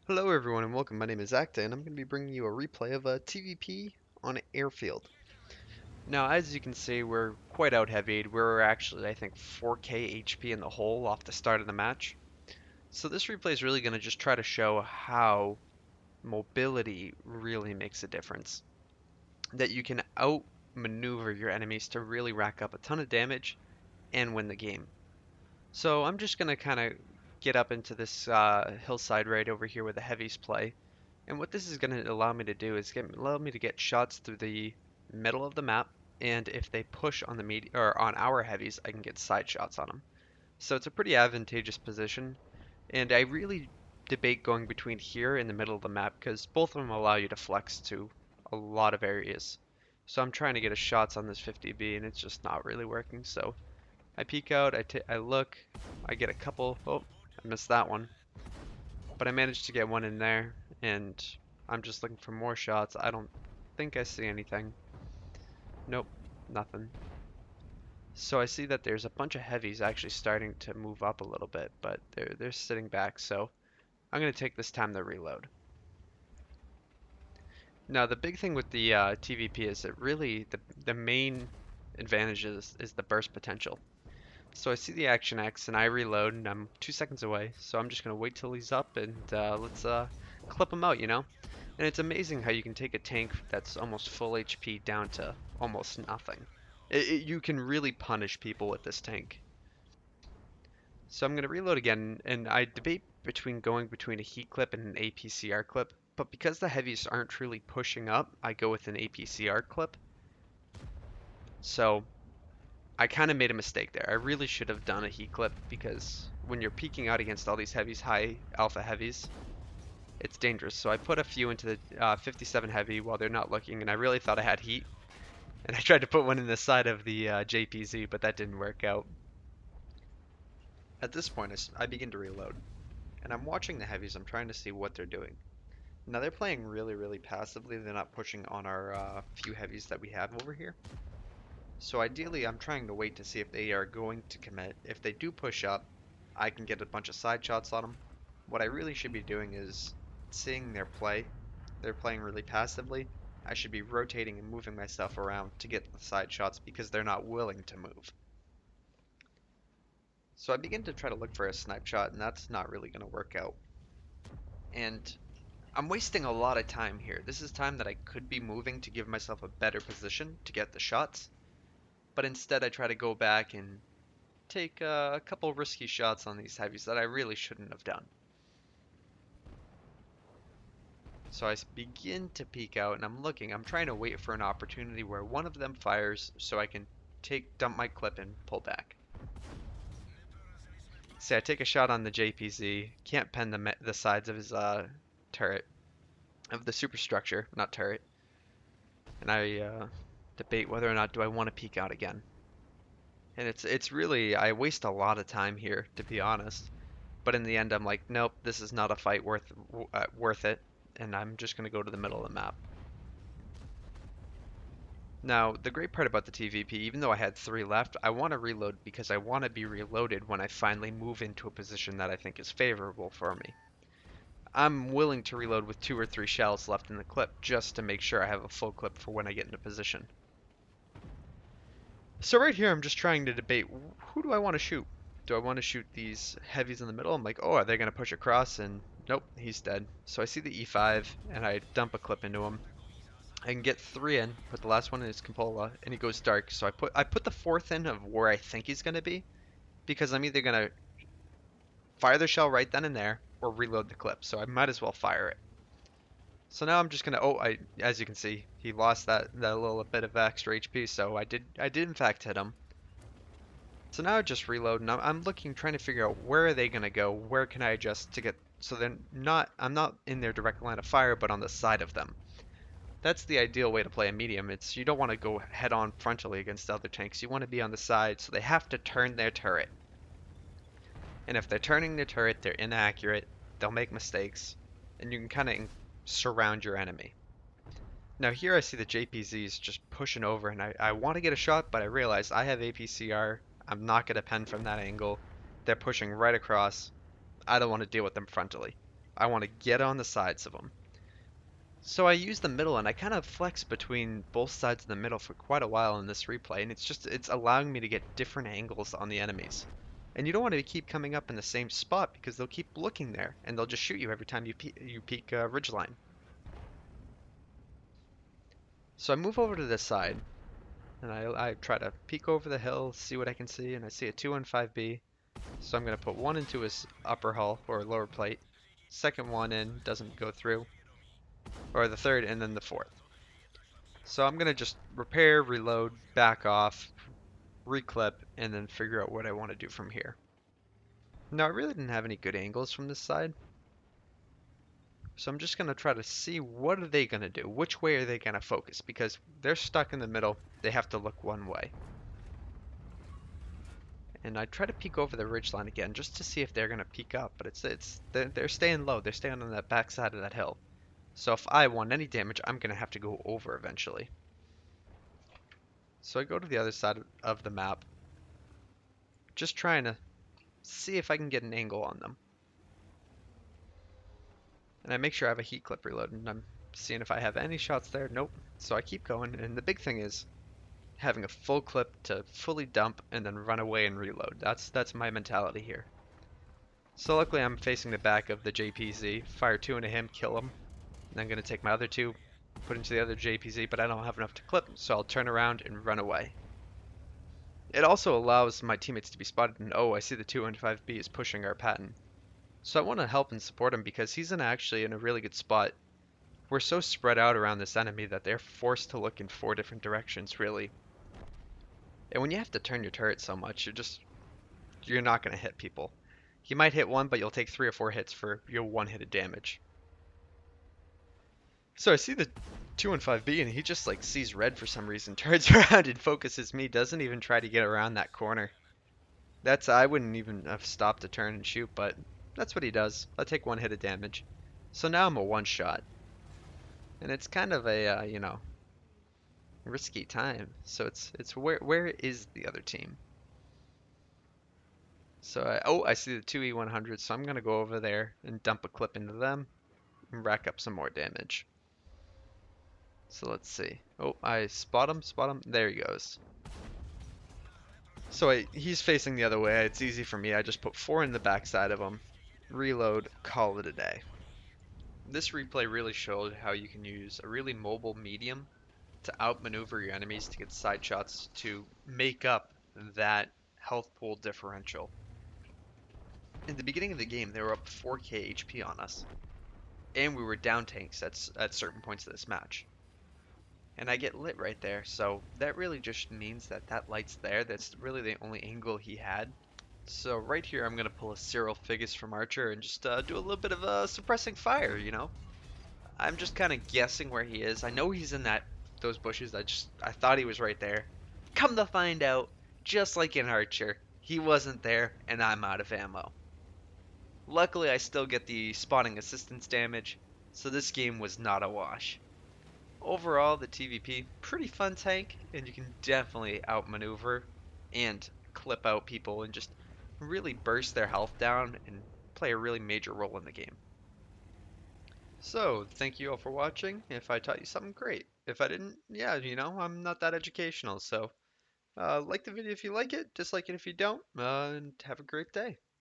Hello everyone and welcome. My name is Acta and I'm going to be bringing you a replay of a TVP on an airfield. Now as you can see we're quite out heavied. We're actually I think 4k HP in the hole off the start of the match. So this replay is really going to just try to show how mobility really makes a difference. That you can outmaneuver your enemies to really rack up a ton of damage and win the game. So I'm just going to kind of get up into this hillside right over here where the heavies play. And what this is going to allow me to do is allow me to get shots through the middle of the map, and if they push on the or on our heavies, I can get side shots on them. So it's a pretty advantageous position, and I really debate going between here in the middle of the map because both of them allow you to flex to a lot of areas. So I'm trying to get a shots on this 50B, and it's just not really working. So I peek out, I look, I get a couple. Oh, I missed that one. But I managed to get one in there, and I'm just looking for more shots. I don't think I see anything. Nope, nothing. So I see that there's a bunch of heavies actually starting to move up a little bit, but they're sitting back, so I'm gonna take this time to reload. Now the big thing with the TVP is that really the main advantage is the burst potential. So I see the Action X and I reload and I'm 2 seconds away, so I'm just gonna wait till he's up and let's clip him out, you know? And it's amazing how you can take a tank that's almost full HP down to almost nothing. You can really punish people with this tank. So I'm going to reload again, and I debate between going between a heat clip and an APCR clip, but because the heavies aren't truly pushing up, I go with an APCR clip. So I kind of made a mistake there. I really should have done a heat clip because when you're peeking out against all these heavies, high alpha heavies, it's dangerous. So I put a few into the 57 heavy while they're not looking, and I really thought I had heat. And I tried to put one in the side of the JPZ, but that didn't work out. At this point, I begin to reload, and I'm watching the heavies. I'm trying to see what they're doing. Now they're playing really, really passively. They're not pushing on our few heavies that we have over here. So ideally, I'm trying to wait to see if they are going to commit. If they do push up, I can get a bunch of side shots on them. What I really should be doing is seeing their play. They're playing really passively. I should be rotating and moving myself around to get the side shots because they're not willing to move. So I begin to try to look for a snipe shot, and that's not really going to work out. And I'm wasting a lot of time here. This is time that I could be moving to give myself a better position to get the shots. But instead I try to go back and take a couple risky shots on these heavies that I really shouldn't have done. So I begin to peek out and I'm looking. I'm trying to wait for an opportunity where one of them fires so I can dump my clip and pull back. See, I take a shot on the JPZ. Can't pen the sides of his turret, of the superstructure, not turret. And I debate whether or not do I want to peek out again. And it's really, I waste a lot of time here, to be honest. But in the end, I'm like, nope, this is not a fight worth it, and I'm just gonna go to the middle of the map. Now, the great part about the TVP, even though I had 3 left, I want to reload because I want to be reloaded when I finally move into a position that I think is favorable for me. I'm willing to reload with 2 or 3 shells left in the clip just to make sure I have a full clip for when I get into position. So right here, I'm just trying to debate, who do I want to shoot? Do I want to shoot these heavies in the middle? I'm like, oh, are they going to push across? And nope, he's dead. So I see the E5, and I dump a clip into him. I can get 3 in, put the last one in his cupola, and he goes dark. So I put the 4th in of where I think he's going to be, because I'm either going to fire the shell right then and there, or reload the clip. So I might as well fire it. So now I'm just gonna, as you can see, he lost that little bit of extra HP, so I did in fact hit him. So now I just reload, and I'm looking, trying to figure out where are they gonna go, where can I adjust to get, so I'm not in their direct line of fire, but on the side of them. That's the ideal way to play a medium. It's, you don't want to go head on frontally against other tanks, you want to be on the side, so they have to turn their turret. And if they're turning their turret, they're inaccurate, they'll make mistakes, and you can kind of surround your enemy. Now here I see the JPZs just pushing over, and I want to get a shot, but I realize I have APCR. I'm not going to pen from that angle. They're pushing right across. I don't want to deal with them frontally. I want to get on the sides of them. So I use the middle and I kind of flex between both sides of the middle for quite a while in this replay, and it's allowing me to get different angles on the enemies. And you don't want to keep coming up in the same spot because they'll keep looking there and they'll just shoot you every time you peek ridgeline. So I move over to this side and I try to peek over the hill, see what I can see, and I see a 215B. So I'm going to put one into his upper hull or lower plate. Second one in, doesn't go through. Or the third, and then the fourth. So I'm going to just repair, reload, back off, reclip, and then figure out what I want to do from here. Now I really didn't have any good angles from this side. So I'm just going to try to see what are they going to do? Which way are they going to focus? Because they're stuck in the middle. They have to look one way. And I try to peek over the ridgeline again just to see if they're going to peek up. But they're staying low. They're staying on that back side of that hill. So if I want any damage, I'm going to have to go over eventually. So I go to the other side of the map, just trying to see if I can get an angle on them. And I make sure I have a heat clip reload, and I'm seeing if I have any shots there. Nope. So I keep going, and the big thing is having a full clip to fully dump and then run away and reload. That's my mentality here. So luckily I'm facing the back of the JPZ. Fire two into him, kill him. And I'm gonna take my other two, put into the other JPZ, but I don't have enough to clip, so I'll turn around and run away. It also allows my teammates to be spotted, and oh, I see the 215B is pushing our patent. So I want to help and support him because he's actually in a really good spot. We're so spread out around this enemy that they're forced to look in four different directions, really. And when you have to turn your turret so much, you're not going to hit people. You might hit one, but you'll take 3 or 4 hits for your one hit of damage. So I see the 215B and he just like sees red for some reason, turns around and focuses me, doesn't even try to get around that corner. I wouldn't even have stopped to turn and shoot, but that's what he does. I take one hit of damage. So now I'm a one shot. And it's kind of a, risky time. So it's where is the other team? So I see the 2E100, so I'm gonna go over there and dump a clip into them and rack up some more damage. So let's see. Oh, I spot him. There he goes. So he's facing the other way. It's easy for me. I just put 4 in the backside of him. Reload, call it a day. This replay really showed how you can use a really mobile medium to outmaneuver your enemies to get side shots to make up that health pool differential. In the beginning of the game, they were up 4k HP on us, and we were down tanks at certain points of this match. And I get lit right there, so that really just means that that light's there. That's really the only angle he had. So right here, I'm going to pull a Cyril Figgis from Archer and just do a little bit of suppressing fire, you know? I'm just kind of guessing where he is. I know he's in those bushes. I thought he was right there. Come to find out, just like in Archer, he wasn't there, and I'm out of ammo. Luckily, I still get the spawning assistance damage, so this game was not a wash. Overall, the TVP, pretty fun tank, and you can definitely outmaneuver and clip out people and just really burst their health down and play a really major role in the game. So, thank you all for watching. If I taught you something, great. If I didn't, yeah, I'm not that educational. So, like the video if you like it, dislike it if you don't, and have a great day.